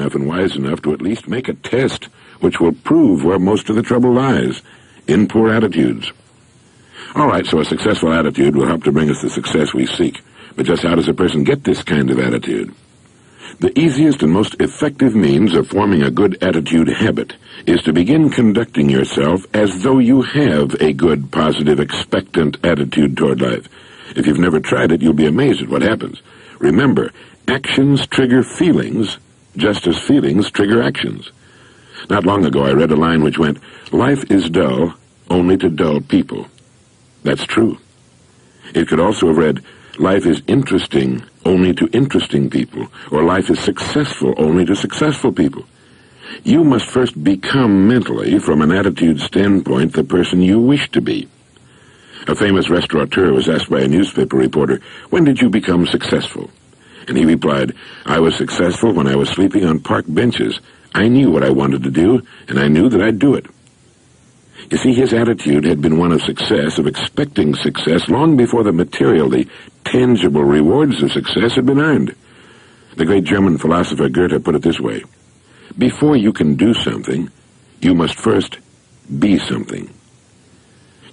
enough and wise enough to at least make a test which will prove where most of the trouble lies, in poor attitudes. All right, so a successful attitude will help to bring us the success we seek. But just how does a person get this kind of attitude? The easiest and most effective means of forming a good attitude habit is to begin conducting yourself as though you have a good, positive, expectant attitude toward life. If you've never tried it, you'll be amazed at what happens. Remember, actions trigger feelings, just as feelings trigger actions. Not long ago, I read a line which went, "Life is dull only to dull people." That's true. It could also have read, "Life is interesting only to interesting people," or "Life is successful only to successful people." You must first become mentally, from an attitude standpoint, the person you wish to be. A famous restaurateur was asked by a newspaper reporter, "When did you become successful?" And he replied, "I was successful when I was sleeping on park benches. I knew what I wanted to do, and I knew that I'd do it." You see, his attitude had been one of success, of expecting success, long before the material, the tangible rewards of success had been earned. The great German philosopher Goethe put it this way, "Before you can do something, you must first be something."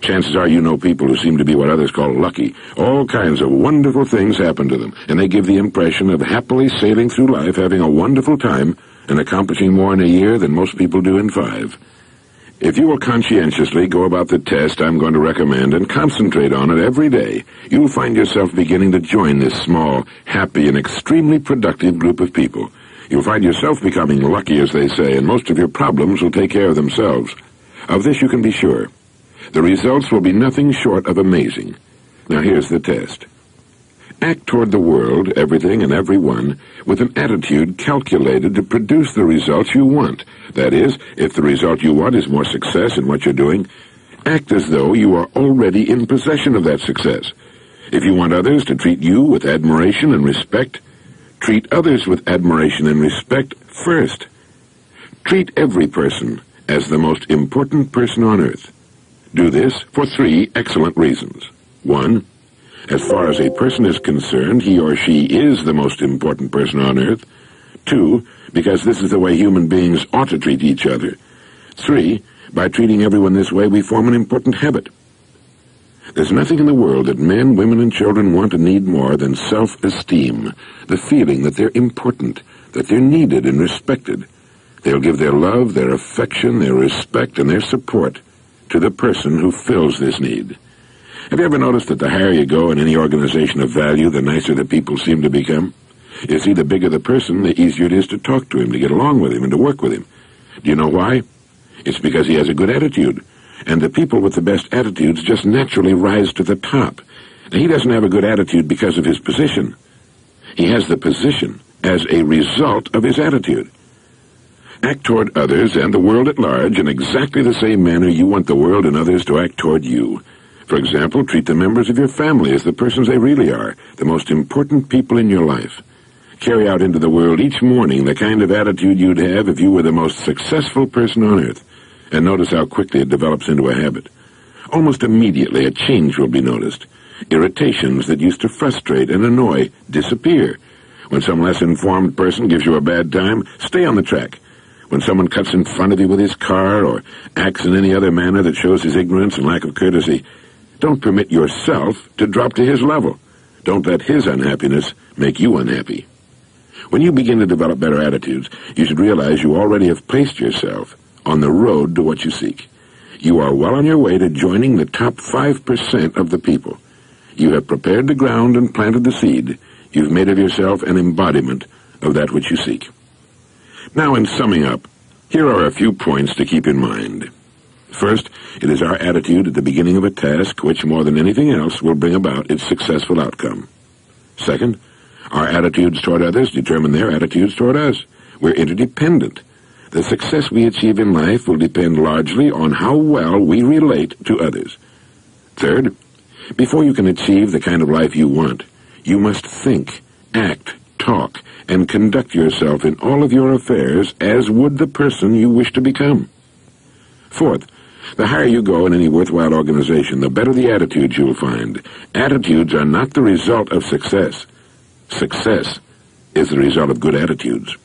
Chances are you know people who seem to be what others call lucky. All kinds of wonderful things happen to them, and they give the impression of happily sailing through life, having a wonderful time, and accomplishing more in a year than most people do in 5. If you will conscientiously go about the test I'm going to recommend and concentrate on it every day, you'll find yourself beginning to join this small, happy, and extremely productive group of people. You'll find yourself becoming lucky, as they say, and most of your problems will take care of themselves. Of this you can be sure. The results will be nothing short of amazing. Now here's the test. Act toward the world, everything and everyone, with an attitude calculated to produce the results you want. That is, if the result you want is more success in what you're doing, act as though you are already in possession of that success. If you want others to treat you with admiration and respect, treat others with admiration and respect first. Treat every person as the most important person on earth. Do this for 3 excellent reasons. 1, as far as a person is concerned, he or she is the most important person on earth. 2, because this is the way human beings ought to treat each other. 3, by treating everyone this way, we form an important habit. There's nothing in the world that men, women, and children want and need more than self-esteem, the feeling that they're important, that they're needed and respected. They'll give their love, their affection, their respect, and their support to the person who fills this need. Have you ever noticed that the higher you go in any organization of value, the nicer the people seem to become? You see, the bigger the person, the easier it is to talk to him, to get along with him, and to work with him. Do you know why? It's because he has a good attitude, and the people with the best attitudes just naturally rise to the top. Now, he doesn't have a good attitude because of his position. He has the position as a result of his attitude. Act toward others and the world at large in exactly the same manner you want the world and others to act toward you. For example, treat the members of your family as the persons they really are, the most important people in your life. Carry out into the world each morning the kind of attitude you'd have if you were the most successful person on earth, and notice how quickly it develops into a habit. Almost immediately a change will be noticed. Irritations that used to frustrate and annoy disappear. When some less informed person gives you a bad time, stay on the track. When someone cuts in front of you with his car or acts in any other manner that shows his ignorance and lack of courtesy, don't permit yourself to drop to his level. Don't let his unhappiness make you unhappy. When you begin to develop better attitudes, you should realize you already have placed yourself on the road to what you seek. You are well on your way to joining the top 5% of the people. You have prepared the ground and planted the seed. You've made of yourself an embodiment of that which you seek. Now, in summing up, here are a few points to keep in mind. First, it is our attitude at the beginning of a task which, more than anything else, will bring about its successful outcome. Second, our attitudes toward others determine their attitudes toward us. We're interdependent. The success we achieve in life will depend largely on how well we relate to others. Third, before you can achieve the kind of life you want, you must think, act, talk, and conduct yourself in all of your affairs as would the person you wish to become. Fourth, the higher you go in any worthwhile organization, the better the attitudes you'll find. Attitudes are not the result of success. Success is the result of good attitudes.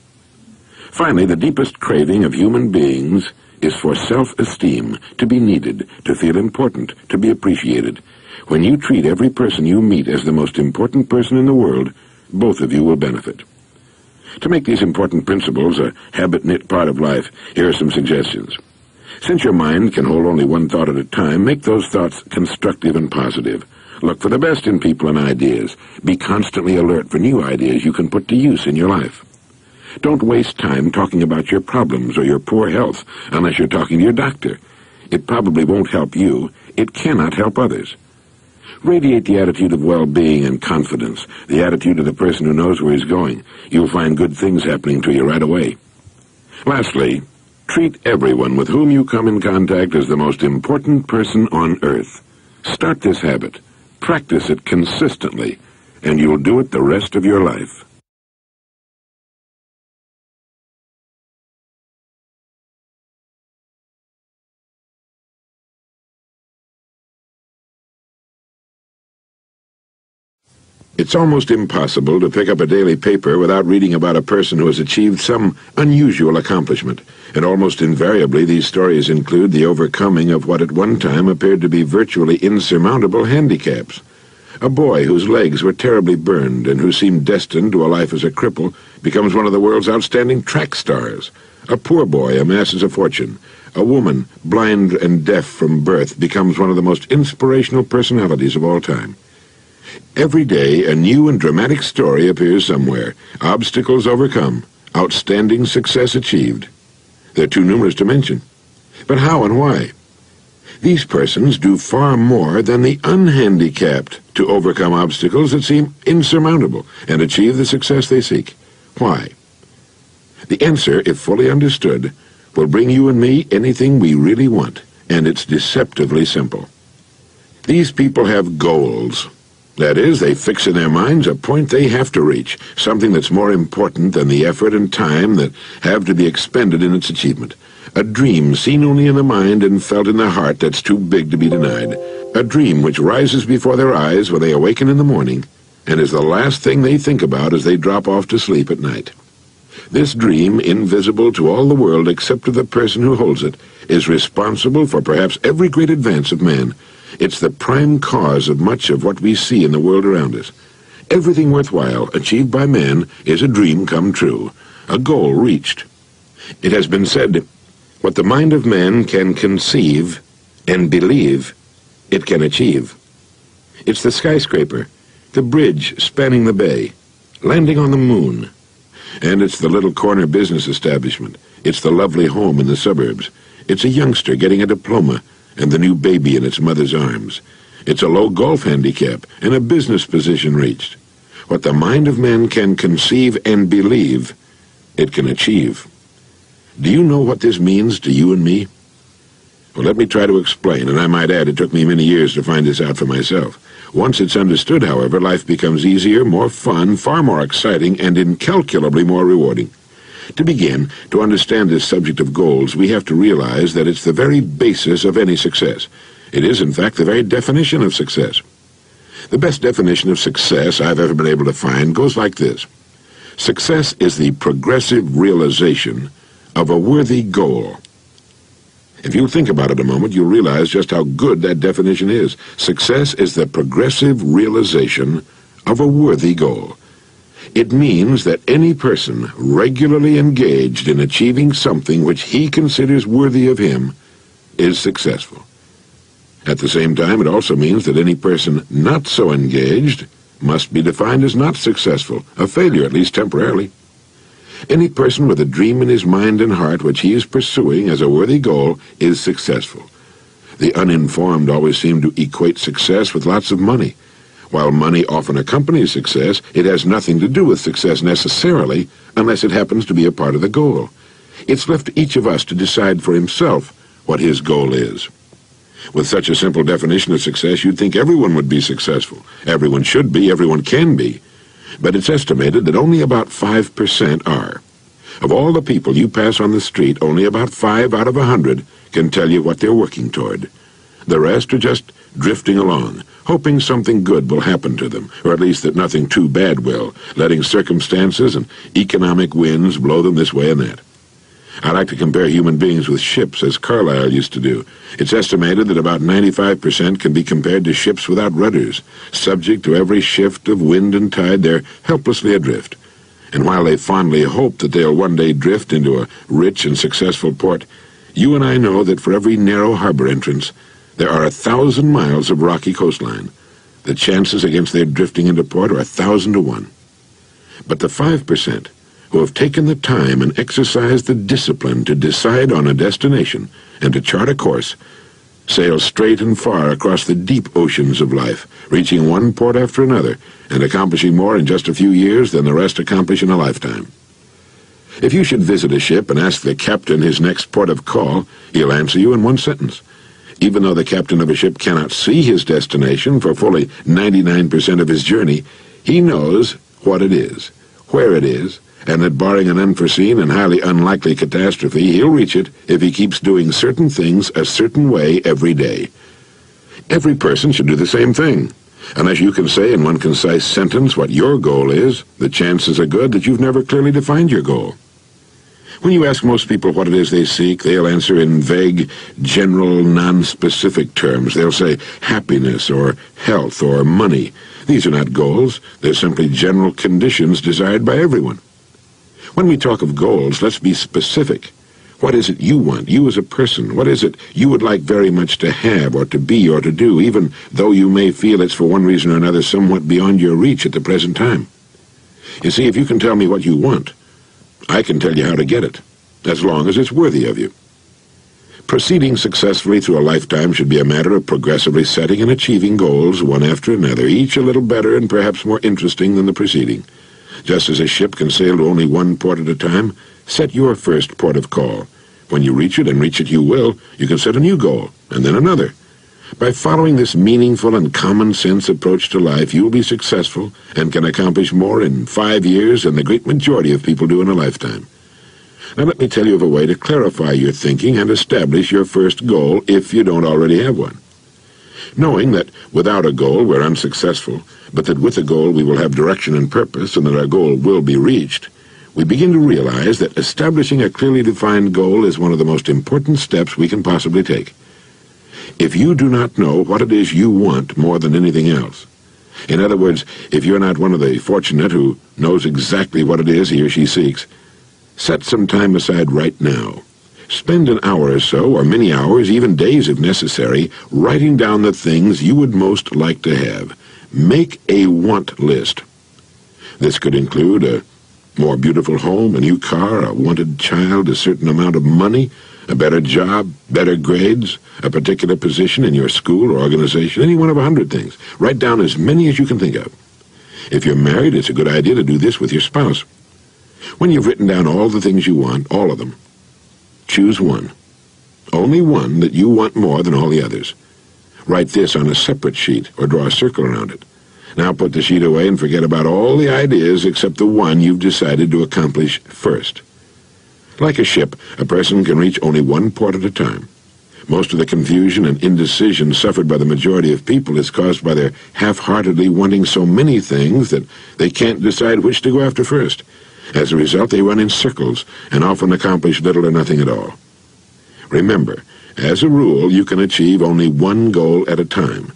Finally, the deepest craving of human beings is for self-esteem, to be needed, to feel important, to be appreciated. When you treat every person you meet as the most important person in the world, both of you will benefit. To make these important principles a habit-knit part of life, here are some suggestions. Since your mind can hold only one thought at a time, make those thoughts constructive and positive. Look for the best in people and ideas. Be constantly alert for new ideas you can put to use in your life. Don't waste time talking about your problems or your poor health unless you're talking to your doctor. It probably won't help you. It cannot help others. Radiate the attitude of well-being and confidence, the attitude of the person who knows where he's going. You'll find good things happening to you right away. Lastly, treat everyone with whom you come in contact as the most important person on earth. Start this habit. Practice it consistently, and you'll do it the rest of your life. It's almost impossible to pick up a daily paper without reading about a person who has achieved some unusual accomplishment, and almost invariably these stories include the overcoming of what at one time appeared to be virtually insurmountable handicaps. A boy whose legs were terribly burned and who seemed destined to a life as a cripple becomes one of the world's outstanding track stars. A poor boy amasses a fortune. A woman, blind and deaf from birth, becomes one of the most inspirational personalities of all time. Every day, a new and dramatic story appears somewhere. Obstacles overcome. Outstanding success achieved. They're too numerous to mention. But how and why? These persons do far more than the unhandicapped to overcome obstacles that seem insurmountable and achieve the success they seek. Why? The answer, if fully understood, will bring you and me anything we really want, and it's deceptively simple. These people have goals. That is, they fix in their minds a point they have to reach, something that's more important than the effort and time that have to be expended in its achievement. A dream seen only in the mind and felt in the heart that's too big to be denied. A dream which rises before their eyes when they awaken in the morning and is the last thing they think about as they drop off to sleep at night. This dream, invisible to all the world except to the person who holds it, is responsible for perhaps every great advance of man. It's the prime cause of much of what we see in the world around us. Everything worthwhile achieved by man is a dream come true, a goal reached. It has been said, what the mind of man can conceive and believe, it can achieve. It's the skyscraper, the bridge spanning the bay, landing on the moon. And it's the little corner business establishment. It's the lovely home in the suburbs. It's a youngster getting a diploma and the new baby in its mother's arms. It's a low golf handicap and a business position reached. What the mind of man can conceive and believe, it can achieve. Do you know what this means to you and me? Well, let me try to explain, and I might add it took me many years to find this out for myself. Once it's understood, however, life becomes easier, more fun, far more exciting, and incalculably more rewarding. To begin, to understand this subject of goals, we have to realize that it's the very basis of any success. It is, in fact, the very definition of success. The best definition of success I've ever been able to find goes like this. Success is the progressive realization of a worthy goal. If you think about it a moment, you'll realize just how good that definition is. Success is the progressive realization of a worthy goal. It means that any person regularly engaged in achieving something which he considers worthy of him is successful. At the same time, it also means that any person not so engaged must be defined as not successful, a failure, at least temporarily. Any person with a dream in his mind and heart which he is pursuing as a worthy goal is successful. The uninformed always seem to equate success with lots of money. While money often accompanies success, it has nothing to do with success necessarily unless it happens to be a part of the goal. It's left to each of us to decide for himself what his goal is. With such a simple definition of success, you'd think everyone would be successful. Everyone should be, everyone can be. But it's estimated that only about 5% are. Of all the people you pass on the street, only about 5 out of 100 can tell you what they're working toward. The rest are just drifting along, hoping something good will happen to them, or at least that nothing too bad will, letting circumstances and economic winds blow them this way and that. I like to compare human beings with ships, as Carlyle used to do. It's estimated that about 95% can be compared to ships without rudders. Subject to every shift of wind and tide, they're helplessly adrift. And while they fondly hope that they'll one day drift into a rich and successful port, you and I know that for every narrow harbor entrance, there are 1,000 miles of rocky coastline. The chances against their drifting into port are 1,000 to 1. But the 5% who have taken the time and exercised the discipline to decide on a destination and to chart a course, sail straight and far across the deep oceans of life, reaching one port after another, and accomplishing more in just a few years than the rest accomplish in a lifetime. If you should visit a ship and ask the captain his next port of call, he'll answer you in one sentence. Even though the captain of a ship cannot see his destination for fully 99% of his journey, he knows what it is, where it is, and that barring an unforeseen and highly unlikely catastrophe, he'll reach it if he keeps doing certain things a certain way every day. Every person should do the same thing. Unless you can say in one concise sentence what your goal is, the chances are good that you've never clearly defined your goal. When you ask most people what it is they seek, they'll answer in vague, general, non-specific terms. They'll say happiness or health or money. These are not goals. They're simply general conditions desired by everyone. When we talk of goals, let's be specific. What is it you want, you as a person? What is it you would like very much to have or to be or to do, even though you may feel it's for one reason or another somewhat beyond your reach at the present time? You see, if you can tell me what you want, I can tell you how to get it, as long as it's worthy of you. Proceeding successfully through a lifetime should be a matter of progressively setting and achieving goals one after another, each a little better and perhaps more interesting than the preceding. Just as a ship can sail to only one port at a time, set your first port of call. When you reach it, and reach it you will, you can set a new goal, and then another. By following this meaningful and common-sense approach to life, you'll be successful and can accomplish more in 5 years than the great majority of people do in a lifetime. Now let me tell you of a way to clarify your thinking and establish your first goal if you don't already have one. Knowing that without a goal we're unsuccessful, but that with a goal we will have direction and purpose and that our goal will be reached, we begin to realize that establishing a clearly defined goal is one of the most important steps we can possibly take. If you do not know what it is you want more than anything else, in other words, if you're not one of the fortunate who knows exactly what it is he or she seeks, set some time aside right now. Spend an hour or so, or many hours, even days if necessary, writing down the things you would most like to have. Make a want list. This could include a more beautiful home, a new car, a wanted child, a certain amount of money, a better job, better grades, a particular position in your school or organization, any one of 100 things. Write down as many as you can think of. If you're married, it's a good idea to do this with your spouse. When you've written down all the things you want, all of them, choose one. Only one that you want more than all the others. Write this on a separate sheet or draw a circle around it. Now put the sheet away and forget about all the ideas except the one you've decided to accomplish first. Like a ship, a person can reach only one port at a time. Most of the confusion and indecision suffered by the majority of people is caused by their half-heartedly wanting so many things that they can't decide which to go after first. As a result, they run in circles and often accomplish little or nothing at all. Remember, as a rule, you can achieve only one goal at a time.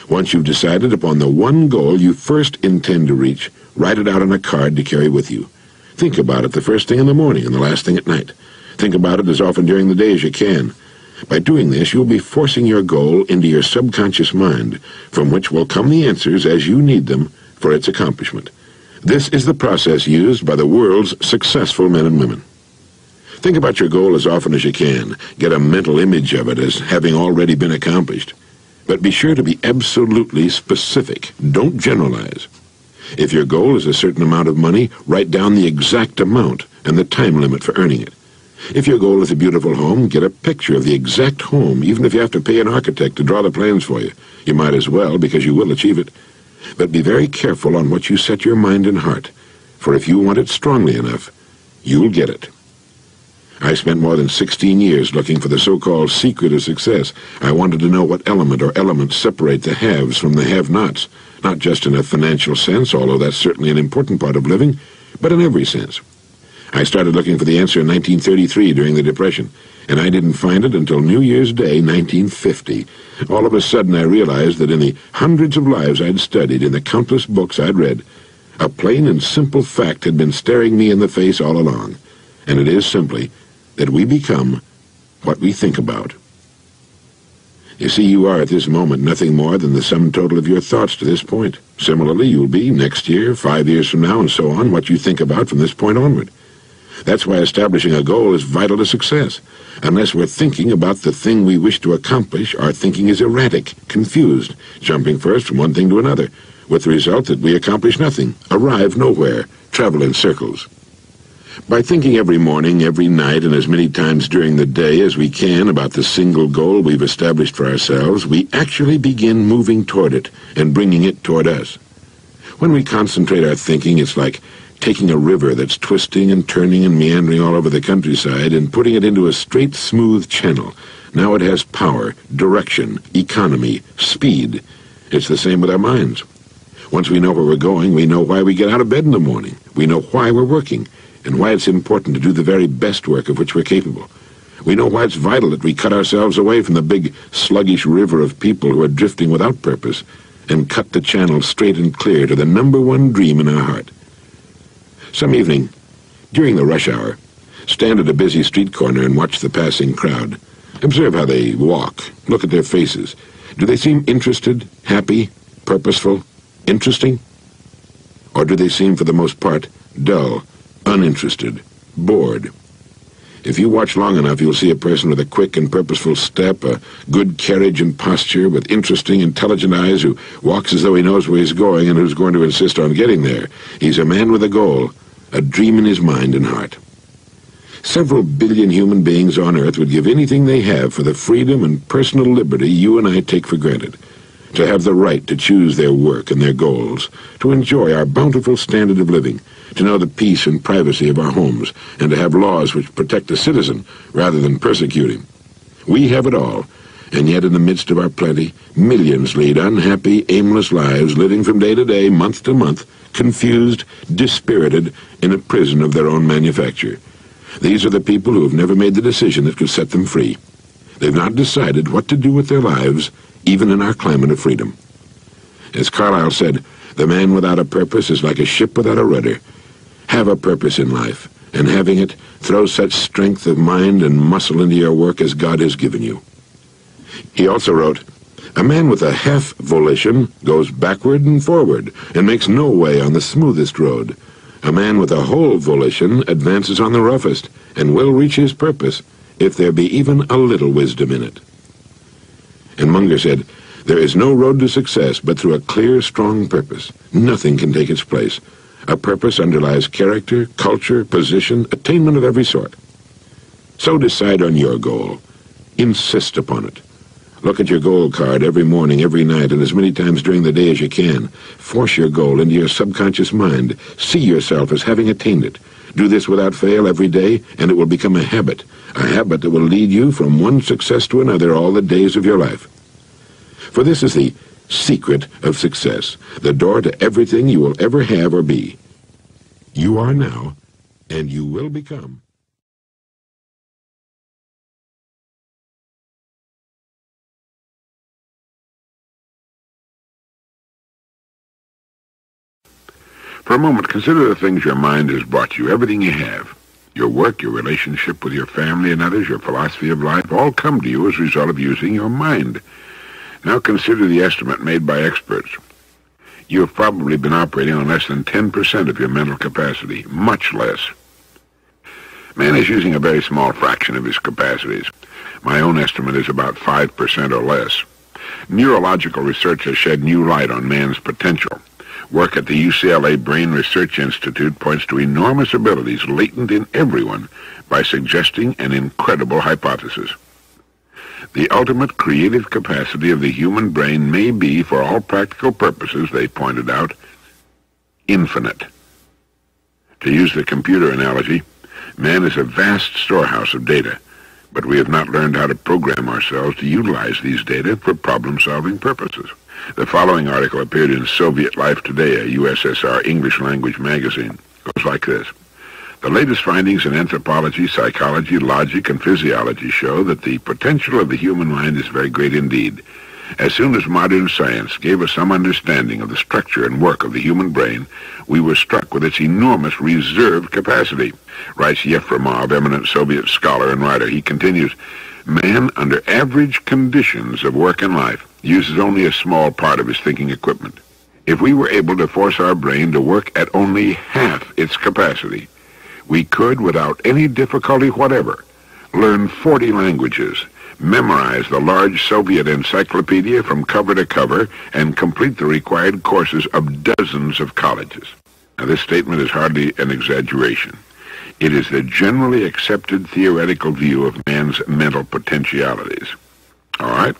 Once you've decided upon the one goal you first intend to reach, write it out on a card to carry with you. Think about it the first thing in the morning and the last thing at night. Think about it as often during the day as you can. By doing this, you'll be forcing your goal into your subconscious mind, from which will come the answers as you need them for its accomplishment. This is the process used by the world's successful men and women. Think about your goal as often as you can. Get a mental image of it as having already been accomplished. But be sure to be absolutely specific. Don't generalize. If your goal is a certain amount of money, write down the exact amount and the time limit for earning it. If your goal is a beautiful home, get a picture of the exact home, even if you have to pay an architect to draw the plans for you. You might as well, because you will achieve it. But be very careful on what you set your mind and heart, for if you want it strongly enough, you'll get it. I spent more than 16 years looking for the so-called secret of success. I wanted to know what element or elements separate the haves from the have-nots, not just in a financial sense, although that's certainly an important part of living, but in every sense. I started looking for the answer in 1933 during the Depression, and I didn't find it until New Year's Day, 1950. All of a sudden I realized that in the hundreds of lives I'd studied, in the countless books I'd read, a plain and simple fact had been staring me in the face all along, and it is simply that we become what we think about. You see, you are at this moment nothing more than the sum total of your thoughts to this point. Similarly, you'll be next year, 5 years from now, and so on, what you think about from this point onward. That's why establishing a goal is vital to success. Unless we're thinking about the thing we wish to accomplish, our thinking is erratic, confused, jumping first from one thing to another, with the result that we accomplish nothing, arrive nowhere, travel in circles. By thinking every morning, every night, and as many times during the day as we can about the single goal we've established for ourselves, we actually begin moving toward it and bringing it toward us. When we concentrate our thinking, it's like taking a river that's twisting and turning and meandering all over the countryside and putting it into a straight, smooth channel. Now it has power, direction, economy, speed. It's the same with our minds. Once we know where we're going, we know why we get out of bed in the morning. We know why we're working, and why it's important to do the very best work of which we're capable. We know why it's vital that we cut ourselves away from the big, sluggish river of people who are drifting without purpose and cut the channel straight and clear to the #1 dream in our heart. Some evening, during the rush hour, stand at a busy street corner and watch the passing crowd. Observe how they walk. Look at their faces. Do they seem interested, happy, purposeful, interesting? Or do they seem, for the most part, dull, uninterested, bored? If you watch long enough, you'll see a person with a quick and purposeful step, a good carriage and posture, with interesting, intelligent eyes, who walks as though he knows where he's going and who's going to insist on getting there. He's a man with a goal, a dream in his mind and heart. Several billion human beings on Earth would give anything they have for the freedom and personal liberty you and I take for granted, to have the right to choose their work and their goals, to enjoy our bountiful standard of living, to know the peace and privacy of our homes, and to have laws which protect the citizen rather than persecute him. We have it all, and yet in the midst of our plenty, millions lead unhappy, aimless lives, living from day to day, month to month, confused, dispirited, in a prison of their own manufacture. These are the people who have never made the decision that could set them free. They've not decided what to do with their lives, even in our climate of freedom. As Carlyle said, the man without a purpose is like a ship without a rudder. Have a purpose in life, and having it, throw such strength of mind and muscle into your work as God has given you. He also wrote, "A man with a half volition goes backward and forward, and makes no way on the smoothest road. A man with a whole volition advances on the roughest, and will reach his purpose, if there be even a little wisdom in it." And Munger said, "There is no road to success but through a clear, strong purpose. Nothing can take its place. A purpose underlies character, culture, position, attainment of every sort. So decide on your goal. Insist upon it. Look at your goal card every morning, every night, and as many times during the day as you can. Force your goal into your subconscious mind. See yourself as having attained it. Do this without fail every day, and it will become a habit that will lead you from one success to another all the days of your life. For this is the secret of success, the door to everything you will ever have or be. You are now, and you will become." For a moment, consider the things your mind has brought you, everything you have. Your work, your relationship with your family and others, your philosophy of life, all come to you as a result of using your mind. Now consider the estimate made by experts. You have probably been operating on less than 10% of your mental capacity, much less. Man is using a very small fraction of his capacities. My own estimate is about 5% or less. Neurological research has shed new light on man's potential. Work at the UCLA Brain Research Institute points to enormous abilities latent in everyone by suggesting an incredible hypothesis. The ultimate creative capacity of the human brain may be, for all practical purposes, they pointed out, infinite. To use the computer analogy, Man is a vast storehouse of data, but we have not learned how to program ourselves to utilize these data for problem-solving purposes. The following article appeared in Soviet Life Today, a USSR English-language magazine. It goes like this. The latest findings in anthropology, psychology, logic, and physiology show that the potential of the human mind is very great indeed. As soon as modern science gave us some understanding of the structure and work of the human brain, we were struck with its enormous reserve capacity, writes Yefremov, eminent Soviet scholar and writer. He continues, man, under average conditions of work and life, uses only a small part of his thinking equipment. If we were able to force our brain to work at only half its capacity, we could, without any difficulty whatever, learn 40 languages, memorize the large Soviet encyclopedia from cover to cover, and complete the required courses of dozens of colleges. Now, this statement is hardly an exaggeration. It is the generally accepted theoretical view of man's mental potentialities. All right,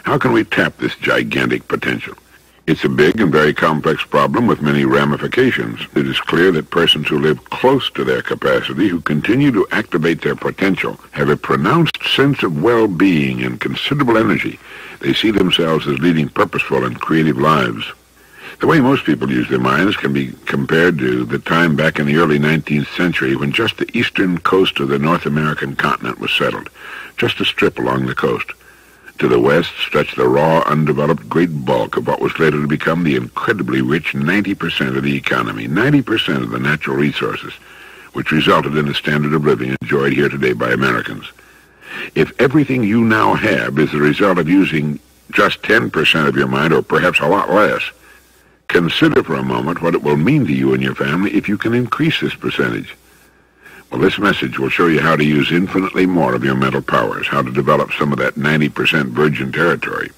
how can we tap this gigantic potential? It's a big and very complex problem with many ramifications. It is clear that persons who live close to their capacity, who continue to activate their potential, have a pronounced sense of well-being and considerable energy. They see themselves as leading purposeful and creative lives. The way most people use their minds can be compared to the time back in the early 19th century when just the eastern coast of the North American continent was settled, just a strip along the coast. To the west stretched the raw, undeveloped great bulk of what was later to become the incredibly rich 90% of the economy, 90% of the natural resources, which resulted in the standard of living enjoyed here today by Americans. If everything you now have is the result of using just 10% of your mind, or perhaps a lot less, consider for a moment what it will mean to you and your family if you can increase this percentage. Well, this message will show you how to use infinitely more of your mental powers, how to develop some of that 90% virgin territory.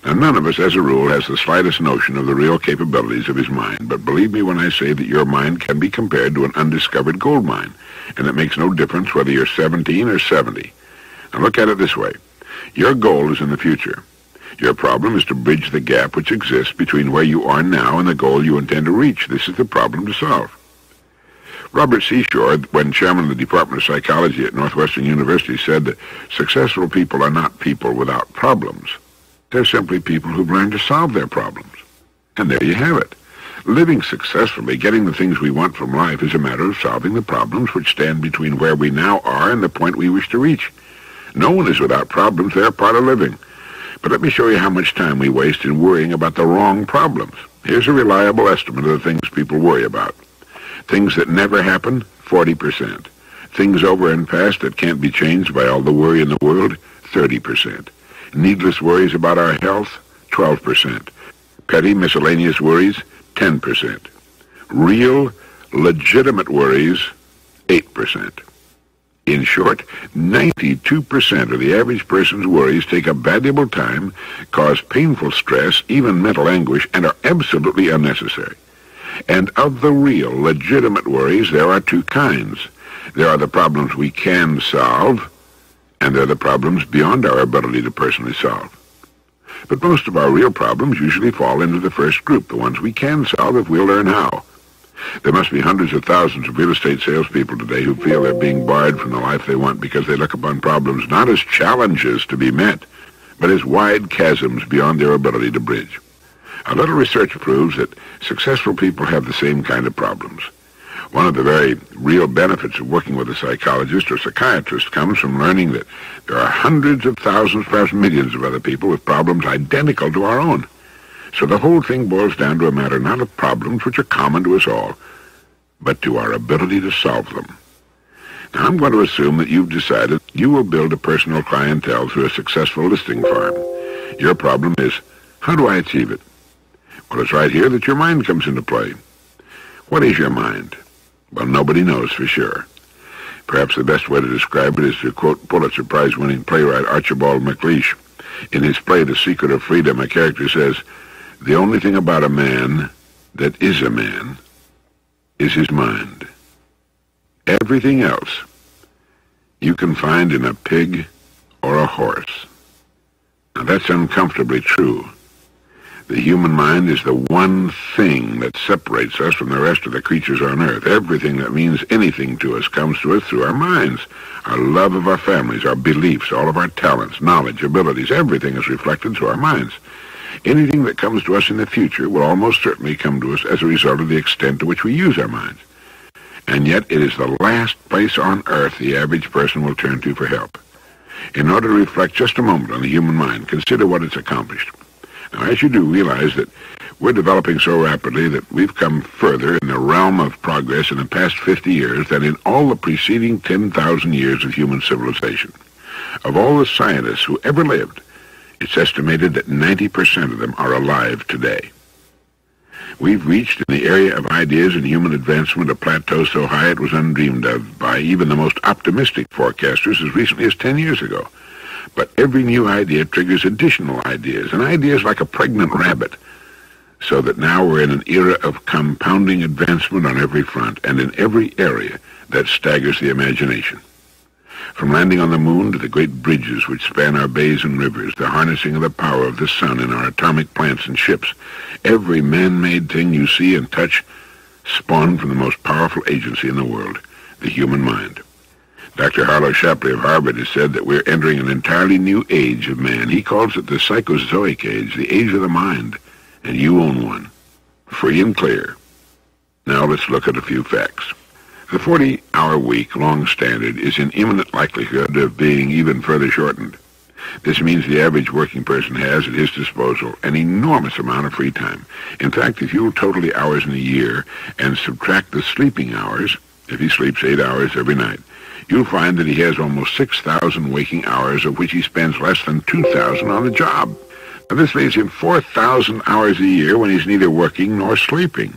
Now, none of us, as a rule, has the slightest notion of the real capabilities of his mind, but believe me when I say that your mind can be compared to an undiscovered gold mine, and it makes no difference whether you're 17 or 70. Now, look at it this way. Your goal is in the future. Your problem is to bridge the gap which exists between where you are now and the goal you intend to reach. This is the problem to solve. Robert Seashore, when chairman of the Department of Psychology at Northwestern University, said that successful people are not people without problems. They're simply people who've learned to solve their problems. And there you have it. Living successfully, getting the things we want from life, is a matter of solving the problems which stand between where we now are and the point we wish to reach. No one is without problems. They're part of living. But let me show you how much time we waste in worrying about the wrong problems. Here's a reliable estimate of the things people worry about. Things that never happen, 40%. Things over and past that can't be changed by all the worry in the world, 30%. Needless worries about our health, 12%. Petty miscellaneous worries, 10%. Real, legitimate worries, 8%. In short, 92% of the average person's worries take up valuable time, cause painful stress, even mental anguish, and are absolutely unnecessary. And of the real, legitimate worries, there are two kinds. There are the problems we can solve, and there are the problems beyond our ability to personally solve. But most of our real problems usually fall into the first group, the ones we can solve if we'll learn how. There must be hundreds of thousands of real estate salespeople today who feel they're being barred from the life they want because they look upon problems not as challenges to be met, but as wide chasms beyond their ability to bridge. A little research proves that successful people have the same kind of problems. One of the very real benefits of working with a psychologist or psychiatrist comes from learning that there are hundreds of thousands, perhaps millions of other people with problems identical to our own. So the whole thing boils down to a matter not of problems which are common to us all, but to our ability to solve them. Now, I'm going to assume that you've decided you will build a personal clientele through a successful listing farm. Your problem is, how do I achieve it? Well, it's right here that your mind comes into play. What is your mind? Well, nobody knows for sure. Perhaps the best way to describe it is to quote Pulitzer Prize-winning playwright Archibald MacLeish. In his play, The Secret of Freedom, a character says, "The only thing about a man that is a man is his mind. Everything else you can find in a pig or a horse." Now, that's uncomfortably true. The human mind is the one thing that separates us from the rest of the creatures on Earth. Everything that means anything to us comes to us through our minds. Our love of our families, our beliefs, all of our talents, knowledge, abilities, everything is reflected through our minds. Anything that comes to us in the future will almost certainly come to us as a result of the extent to which we use our minds. And yet it is the last place on Earth the average person will turn to for help. In order to reflect just a moment on the human mind, consider what it's accomplished. Now, as you do, realize that we're developing so rapidly that we've come further in the realm of progress in the past 50 years than in all the preceding 10,000 years of human civilization. Of all the scientists who ever lived, it's estimated that 90% of them are alive today. We've reached in the area of ideas and human advancement a plateau so high it was undreamed of by even the most optimistic forecasters as recently as 10 years ago. But every new idea triggers additional ideas, and ideas like a pregnant rabbit, so that now we're in an era of compounding advancement on every front and in every area that staggers the imagination. From landing on the moon to the great bridges which span our bays and rivers, the harnessing of the power of the sun in our atomic plants and ships, every man-made thing you see and touch spawned from the most powerful agency in the world, the human mind. Dr. Harlow Shapley of Harvard has said that we're entering an entirely new age of man. He calls it the psychozoic age, the age of the mind, and you own one, free and clear. Now let's look at a few facts. The 40-hour week, long standard, is in imminent likelihood of being even further shortened. This means the average working person has at his disposal an enormous amount of free time. In fact, if you'll total the hours in a year and subtract the sleeping hours, if he sleeps 8 hours every night, you'll find that he has almost 6,000 waking hours, of which he spends less than 2,000 on the job. Now, this leaves him 4,000 hours a year when he's neither working nor sleeping.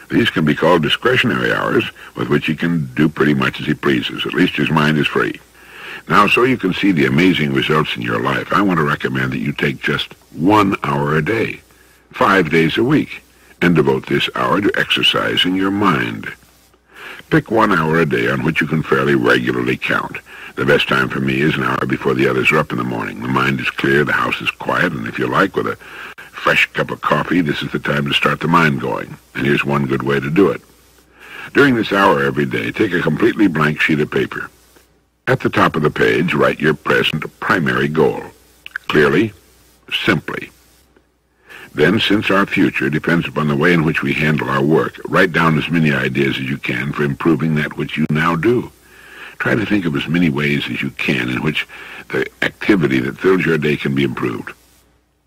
These can be called discretionary hours, with which he can do pretty much as he pleases. At least his mind is free. Now, so you can see the amazing results in your life, I want to recommend that you take just 1 hour a day, 5 days a week, and devote this hour to exercising your mind. Pick 1 hour a day on which you can fairly regularly count. The best time for me is an hour before the others are up in the morning. The mind is clear, the house is quiet, and if you like, with a fresh cup of coffee, this is the time to start the mind going. And here's one good way to do it. During this hour every day, take a completely blank sheet of paper. At the top of the page, write your present primary goal. Clearly, simply. Then, since our future depends upon the way in which we handle our work, write down as many ideas as you can for improving that which you now do. Try to think of as many ways as you can in which the activity that fills your day can be improved.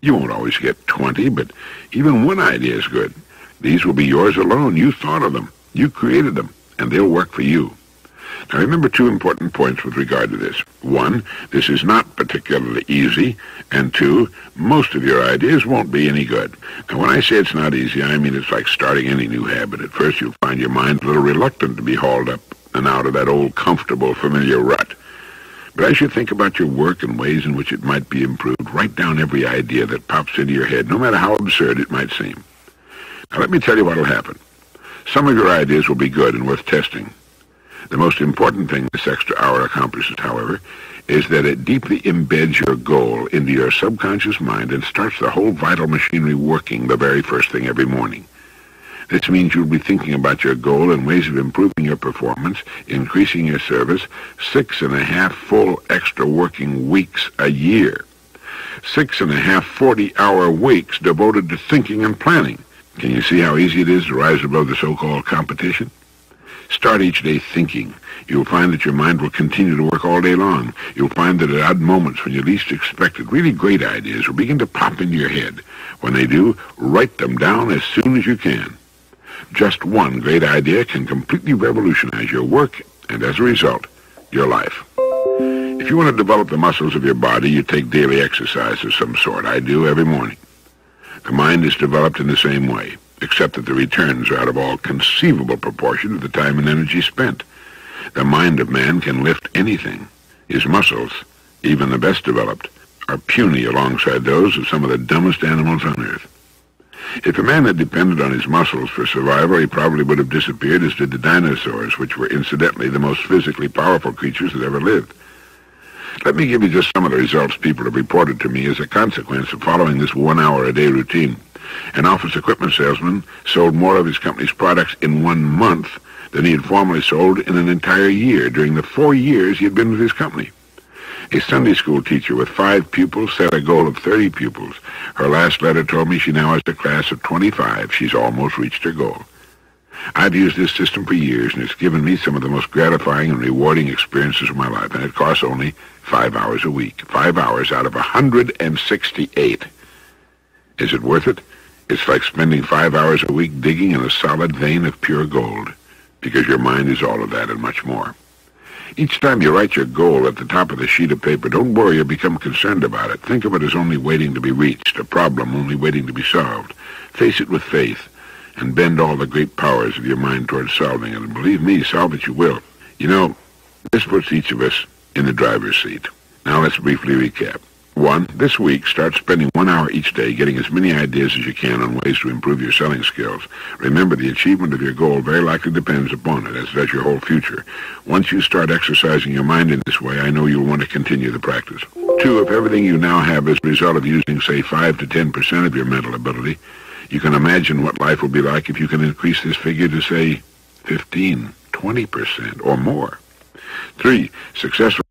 You won't always get 20, but even one idea is good. These will be yours alone. You thought of them. You created them, and they'll work for you. Now, remember 2 important points with regard to this. 1, this is not particularly easy, and 2, most of your ideas won't be any good. Now, when I say it's not easy, I mean it's like starting any new habit. At first, you'll find your mind a little reluctant to be hauled up and out of that old, comfortable, familiar rut. But as you think about your work and ways in which it might be improved, write down every idea that pops into your head, no matter how absurd it might seem. Now, let me tell you what will happen. Some of your ideas will be good and worth testing. The most important thing this extra hour accomplishes, however, is that it deeply embeds your goal into your subconscious mind and starts the whole vital machinery working the very first thing every morning. This means you'll be thinking about your goal and ways of improving your performance, increasing your service, 6.5 full extra working weeks a year. 6.5 40-hour weeks devoted to thinking and planning. Can you see how easy it is to rise above the so-called competition? Start each day thinking. You'll find that your mind will continue to work all day long. You'll find that at odd moments when you least expect it, really great ideas will begin to pop into your head. When they do, write them down as soon as you can. Just one great idea can completely revolutionize your work and, as a result, your life. If you want to develop the muscles of your body, you take daily exercise of some sort. I do every morning. The mind is developed in the same way, except that the returns are out of all conceivable proportion to the time and energy spent. The mind of man can lift anything. His muscles, even the best developed, are puny alongside those of some of the dumbest animals on earth. If a man had depended on his muscles for survival, he probably would have disappeared, as did the dinosaurs, which were incidentally the most physically powerful creatures that ever lived. Let me give you just some of the results people have reported to me as a consequence of following this 1 hour a day routine. An office equipment salesman sold more of his company's products in 1 month than he had formerly sold in an entire year during the 4 years he had been with his company. A Sunday school teacher with 5 pupils set a goal of 30 pupils. Her last letter told me she now has a class of 25. She's almost reached her goal. I've used this system for years, and it's given me some of the most gratifying and rewarding experiences of my life, and it costs only 5 hours a week. 5 hours out of 168. Is it worth it? It's like spending 5 hours a week digging in a solid vein of pure gold, because your mind is all of that and much more. Each time you write your goal at the top of the sheet of paper, don't worry or become concerned about it. Think of it as only waiting to be reached, a problem only waiting to be solved. Face it with faith, and bend all the great powers of your mind towards solving it. And believe me, solve it you will. You know, this puts each of us in the driver's seat. Now let's briefly recap. 1. This week, start spending 1 hour each day getting as many ideas as you can on ways to improve your selling skills. Remember, the achievement of your goal very likely depends upon it, as does your whole future. Once you start exercising your mind in this way, I know you'll want to continue the practice. 2. If everything you now have is a result of using, say, 5 to 10% of your mental ability, you can imagine what life will be like if you can increase this figure to, say, 15, 20% or more. 3. Successful